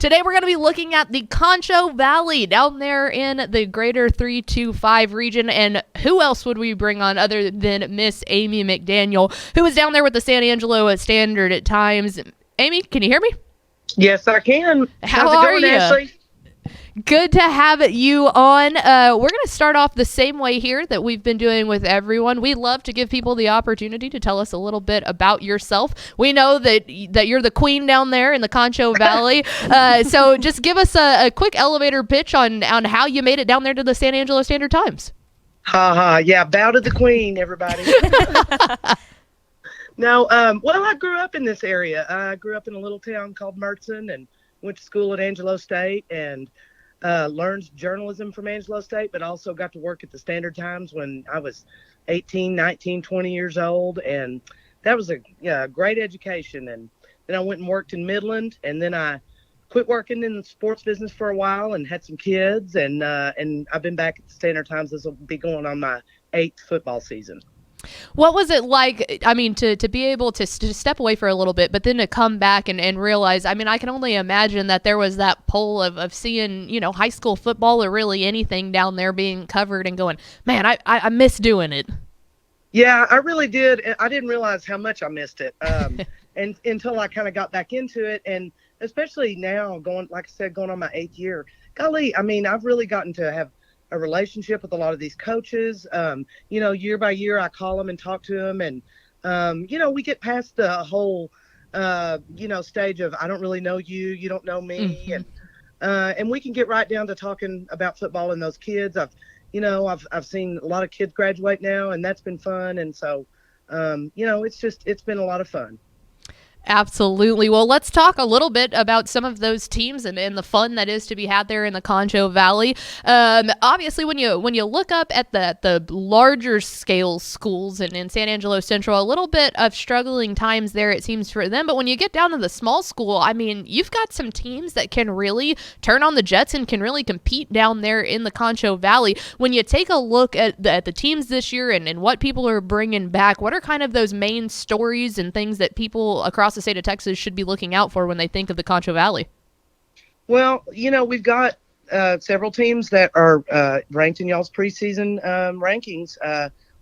Today we're going to be looking at the Concho Valley down there in the greater 325 region. And who else would we bring on other than Miss Amy McDaniel, who was down there with the San Angelo Standard at times. Amy, can you hear me? Yes, I can. How How's it are going, you? Ashley? Good to have you on. We're going to start off the same way here that we've been doing with everyone. We love to give people the opportunity to tell us a little bit about yourself. We know that you're the queen down there in the Concho Valley. So just give us a quick elevator pitch on how you made it down there to the San Angelo Standard Times. Yeah, bow to the queen, everybody. No, well, I grew up in this area. I grew up in a little town called Mertzen and went to school at Angelo State and learned journalism from Angelo State, but also got to work at the Standard Times when I was 18, 19, 20 years old. And that was a great education. And then I went and worked in Midland, and then I quit working in the sports business for a while and had some kids. And I've been back at the Standard Times. This will be going on my 8th football season. What was it like, I mean, to be able to step away for a little bit, but then to come back and realize, I mean, I can only imagine that there was that pull of seeing, high school football or really anything down there being covered and going, man, I miss doing it. Yeah, I really did. I didn't realize how much I missed it and until I kind of got back into it. And especially now, going on my 8th year, golly, I mean, I've really gotten to have a relationship with a lot of these coaches. Year by year, I call them and talk to them. And, we get past the whole, stage of, I don't really know you, you don't know me. Mm-hmm. And we can get right down to talking about football and those kids. I've seen a lot of kids graduate now, and that's been fun. And so, it's been a lot of fun. Absolutely. Well, let's talk a little bit about some of those teams and the fun that is to be had there in the Concho Valley. Obviously, when you look up at the larger scale schools in San Angelo Central, a little bit of struggling times there, it seems, for them. But when you get down to the small school, I mean, you've got some teams that can really turn on the Jets and can really compete down there in the Concho Valley. When you take a look at the teams this year and what people are bringing back, what are kind of those main stories and things that people across the state of Texas should be looking out for when they think of the Concho Valley? Well, we've got several teams that are ranked in y'all's preseason rankings.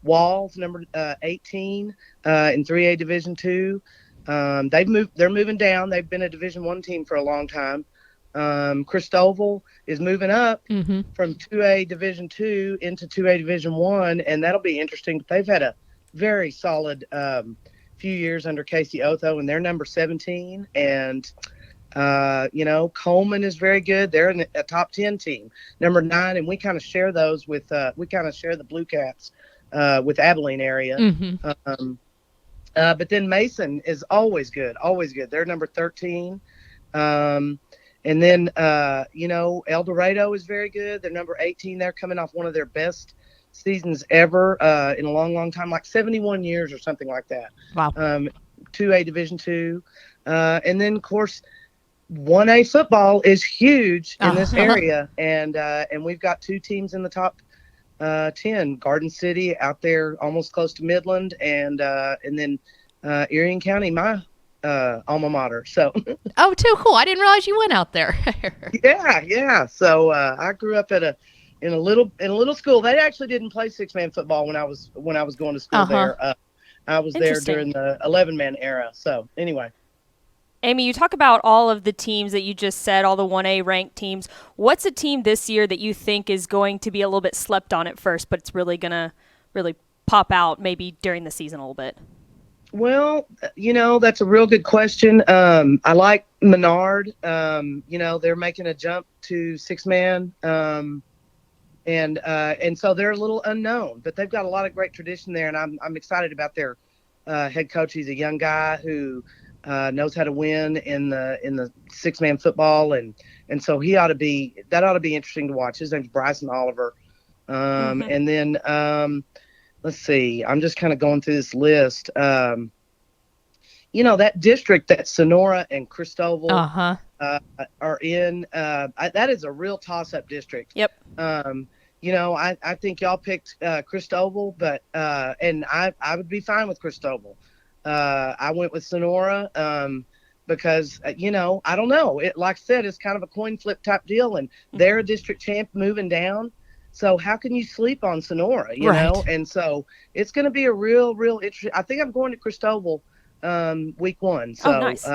Wall's number 18 in 3A Division II. They're moving down. They've been a Division I team for a long time. Christoval is moving up from 2A Division II into 2A Division I, and that'll be interesting. They've had a very solid few years under Casey Otho, and they're number 17. And Coleman is very good. They're a top 10 team, number 9, and we kind of share those with the Blue Cats with Abilene area. But then Mason is always good. They're number 13. And then El Dorado is very good. They're number 18. They're coming off one of their best seasons ever in a long time, like 71 years or something like that. Wow. 2A Division II. And then, of course, 1A football is huge in this area. And we've got 2 teams in the top 10. Garden City out there almost close to Midland, and then Erie County, my alma mater. So Oh, too cool. I didn't realize you went out there. Yeah. So I grew up in a little school. They actually didn't play 6-man football when I was going to school there. I was there during the 11-man era. So anyway. Amy, you talk about all of the teams that you just said, all the 1A ranked teams. What's a team this year that you think is going to be a little bit slept on at first, but it's really going to really pop out maybe during the season a little bit? Well, that's a real good question. I like Menard. They're making a jump to 6-man. And so they're a little unknown, but they've got a lot of great tradition there, and I'm excited about their head coach. He's a young guy who knows how to win in the 6-man football, and so that ought to be interesting to watch. His name's Bryson Oliver. And then let's see, I'm just kind of going through this list. That district that Sonora and Christoval are in, that is a real toss-up district. Yep. I think y'all picked Christoval, but and I would be fine with Christoval. I went with Sonora, because, I don't know. It, like I said, it's kind of a coin flip type deal, and they're a district champ moving down. So how can you sleep on Sonora, you know? And so it's going to be a real interesting. I think I'm going to Cristobal week 1. So, nice.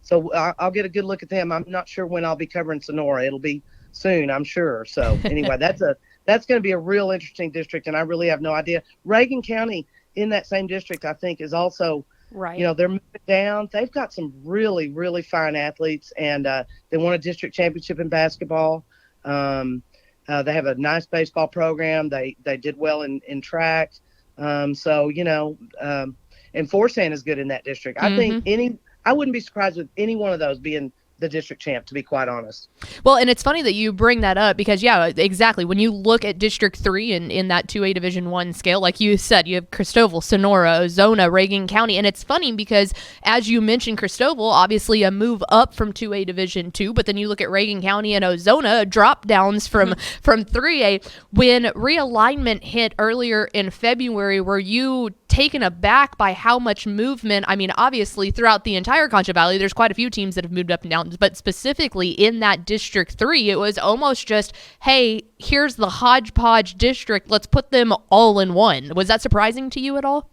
So I'll get a good look at them. I'm not sure when I'll be covering Sonora. It'll be soon, I'm sure. So anyway, that's going to be a real interesting district, and I really have no idea. Reagan County in that same district, I think, is also right. They're moving down. They've got some really, really fine athletes, and they won a district championship in basketball. They have a nice baseball program. They did well in track. And Forsan is good in that district. I think I wouldn't be surprised with any one of those being the district champ, to be quite honest. Well, and it's funny that you bring that up because, yeah, exactly. When you look at District 3 in that 2A Division 1 scale, like you said, you have Cristobal, Sonora, Ozona, Reagan County. And it's funny because, as you mentioned, Cristobal, obviously a move up from 2A Division 2, but then you look at Reagan County and Ozona, drop downs from 3A. When Realignment hit earlier in February, were you taken aback by how much movement? I mean, obviously, throughout the entire Concho Valley, there's quite a few teams that have moved up and down, but specifically in that District 3, it was almost just, hey, here's the hodgepodge district. Let's put them all in one. Was that surprising to you at all?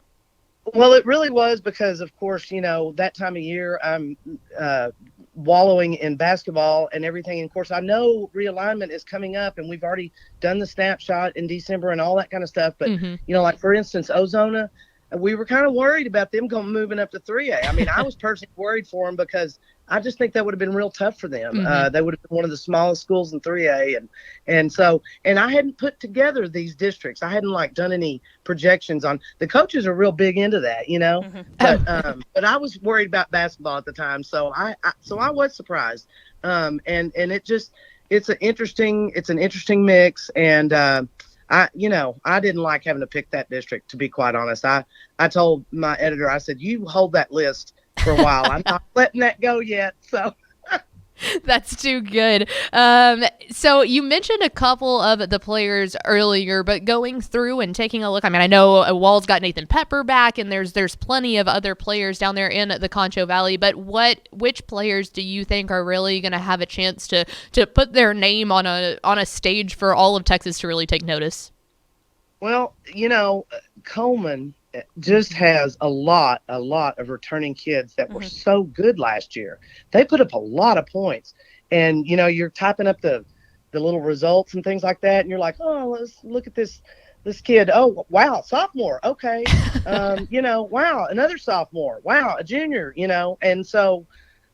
Well, it really was because, of course, that time of year I'm wallowing in basketball and everything. And, of course, I know Realignment is coming up, and we've already done the snapshot in December and all that kind of stuff. But, like, for instance, Ozona, we were kind of worried about them moving up to 3A. I mean, I was personally worried for them because I just think that would have been real tough for them. They would have been one of the smallest schools in 3A. And I hadn't put together these districts. I hadn't done any projections on. The coaches are real big into that, but I was worried about basketball at the time. So I was surprised. And it's an interesting mix. And, I didn't like having to pick that district, to be quite honest. I told my editor, I said, you hold that list for a while. I'm not letting that go yet. So that's too good. So you mentioned a couple of the players earlier, but going through and taking a look, I mean, I know Wall's got Nathan Pepper back, and there's plenty of other players down there in the Concho Valley, but which players do you think are really going to have a chance to put their name on a stage for all of Texas to really take notice? Well, Coleman just has a lot of returning kids that were so good last year. They put up a lot of points, and you're typing up the little results and things like that, and you're like, oh, let's look at this kid. Oh, wow, sophomore. Okay. Wow, another sophomore. Wow, a junior, and so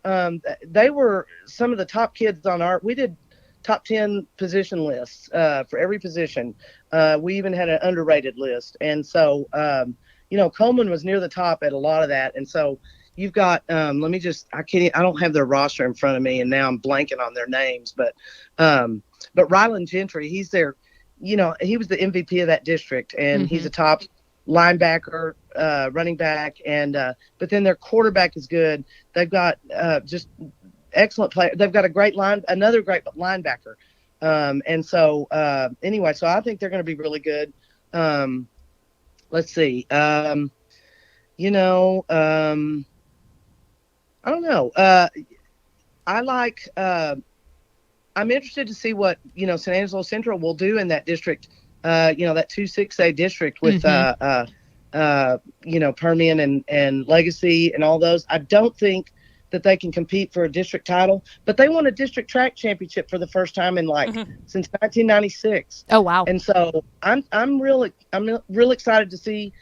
they were some of the top kids on we did top 10 position lists for every position. We even had an underrated list. And so, Coleman was near the top at a lot of that. And so you've got, I don't have their roster in front of me, and now I'm blanking on their names, but Ryland Gentry, he's there, he was the MVP of that district, and he's a top linebacker, running back. And, but then their quarterback is good. They've got just excellent player. They've got another great linebacker. And so, anyway, so I think they're going to be really good. Let's see. I don't know. I'm interested to see what, San Angelo Central will do in that district, that 2-6A district with, Permian and Legacy and all those. I don't think that they can compete for a district title, but they won a district track championship for the first time in since 1996. Oh, wow. And so I'm real excited to see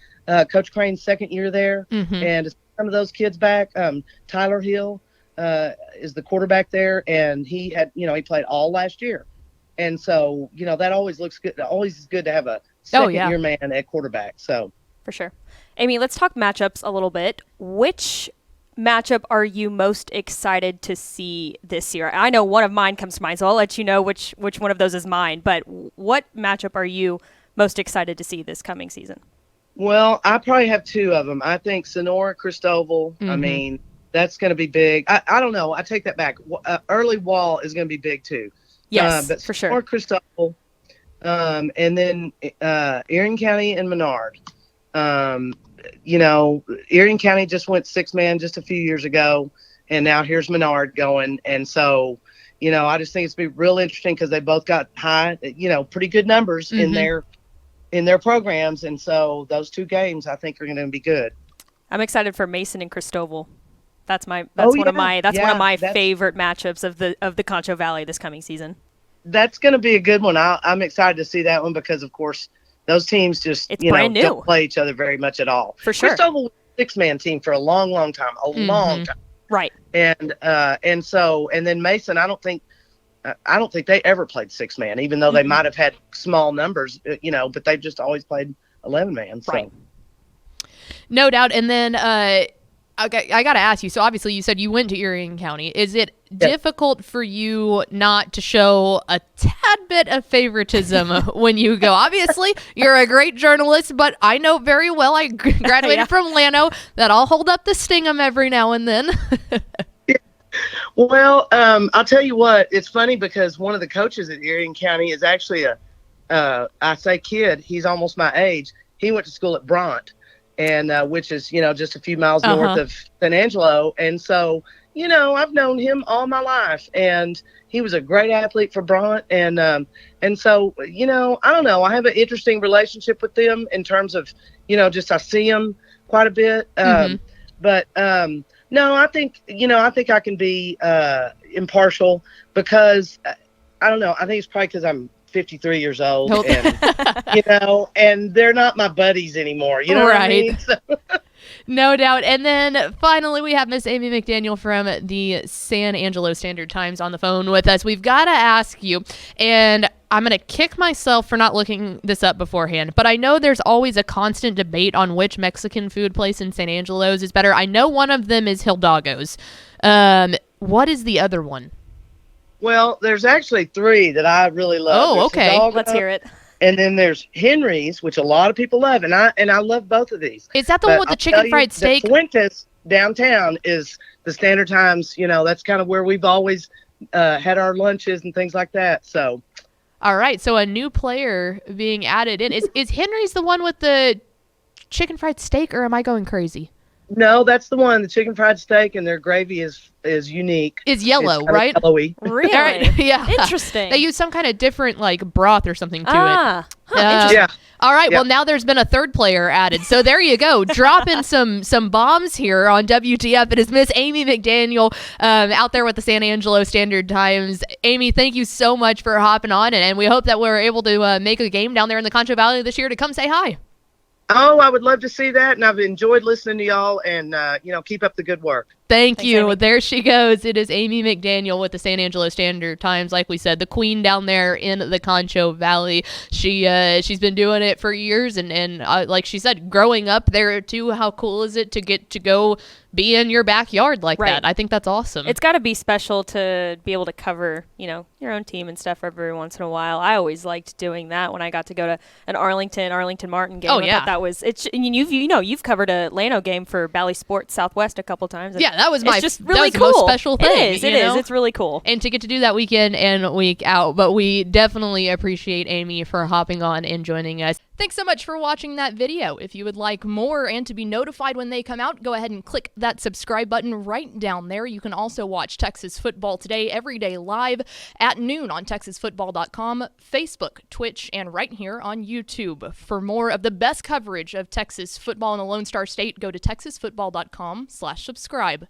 Coach Crane's second year there, and some of those kids back. Tyler Hill is the quarterback there, and he played all last year. And so, that always looks good. Always is good to have a second year man at quarterback. So for sure. Amy, let's talk matchups a little bit. Which matchup are you most excited to see this year? I know one of mine comes to mind, so I'll let you know which one of those is mine. But what matchup are you most excited to see this coming season? Well, I probably have two of them. I think Sonora, Cristobal. I mean, that's going to be big. I don't know. I take that back. Early Wall is going to be big too. Yes, but for Sonora, sure. Cristobal, and then Erin County and Menard. Erin County just went 6-man just a few years ago, and now here's Menard going. And so, I just think it's be real interesting because they both got high, pretty good numbers in their programs. And so those two games I think are going to be good. I'm excited for Mason and Cristobal. That's one of my favorite matchups of the Concho Valley this coming season. That's going to be a good one. I'm excited to see that one because, of course, those teams just brand new. Don't play each other very much at all. For sure. Cristobal was a 6-man team for a long, long time, long time. Right. And then Mason, I don't think they ever played 6-man, even though they might have had small numbers, but they've just always played 11-man. So. Right. No doubt. And then I got to ask you, so obviously you said you went to Erie County. Is it difficult for you not to show a tad bit of favoritism when you go? Obviously, you're a great journalist, but I know very well, I graduated from Llano, that I'll hold up the Stingham every now and then. Well, I'll tell you what, it's funny because one of the coaches at Erie County is actually I say kid, he's almost my age. He went to school at Bront. And which is, just a few miles north of San Angelo. And so, I've known him all my life. And he was a great athlete for Bront. And so, I don't know. I have an interesting relationship with them in terms of, just I see them quite a bit. But no, I think I can be impartial because, I don't know. I think it's probably because I'm 53 years old and and they're not my buddies anymore, what I mean? So. No doubt. And then finally we have Miss Amy McDaniel from the San Angelo Standard Times on the phone with us. We've got to ask you, and I'm going to kick myself for not looking this up beforehand, but I know there's always a constant debate on which Mexican food place in San Angelo's is better. I know one of them is Hidalgo's. What is the other one? Well, there's actually 3 that I really love. Oh, okay. Let's hear it. And then there's Henry's, which a lot of people love, and I love both of these. Is that the one with the chicken fried steak? Fuentes downtown is the Standard Times. That's kind of where we've always had our lunches and things like that. So, all right. So a new player being added in. Is Henry's the one with the chicken fried steak, or am I going crazy? No, that's the one. The chicken fried steak and their gravy is unique. Is yellow, right? Yellowy. Really? Right. Yeah. Interesting. They use some kind of different broth or something to it. Interesting. Yeah. All right. Yeah. Well, now there's been a third player added. So there you go. Dropping some bombs here on WTF. It is Miss Amy McDaniel out there with the San Angelo Standard Times. Amy, thank you so much for hopping on, and we hope that we're able to make a game down there in the Concho Valley this year to come say hi. Oh, I would love to see that, and I've enjoyed listening to y'all, and, keep up the good work. Thanks, you. Amy. There she goes. It is Amy McDaniel with the San Angelo Standard Times. Like we said, the queen down there in the Concho Valley. She's been doing it for years, and like she said, growing up there too. How cool is it to get to go be in your backyard like that? I think that's awesome. It's got to be special to be able to cover, your own team and stuff every once in a while. I always liked doing that when I got to go to an Arlington Martin game. Oh yeah, that was it's. You've covered a Llano game for Bally Sports Southwest a couple times. Yeah, that was just really that was cool. The most special thing. It is. It's really cool. And to get to do that week in and week out. But we definitely appreciate Amy for hopping on and joining us. Thanks so much for watching that video. If you would like more and to be notified when they come out, go ahead and click that subscribe button right down there. You can also watch Texas Football Today every day live at noon on TexasFootball.com, Facebook, Twitch, and right here on YouTube. For more of the best coverage of Texas football in the Lone Star State, go to TexasFootball.com/subscribe.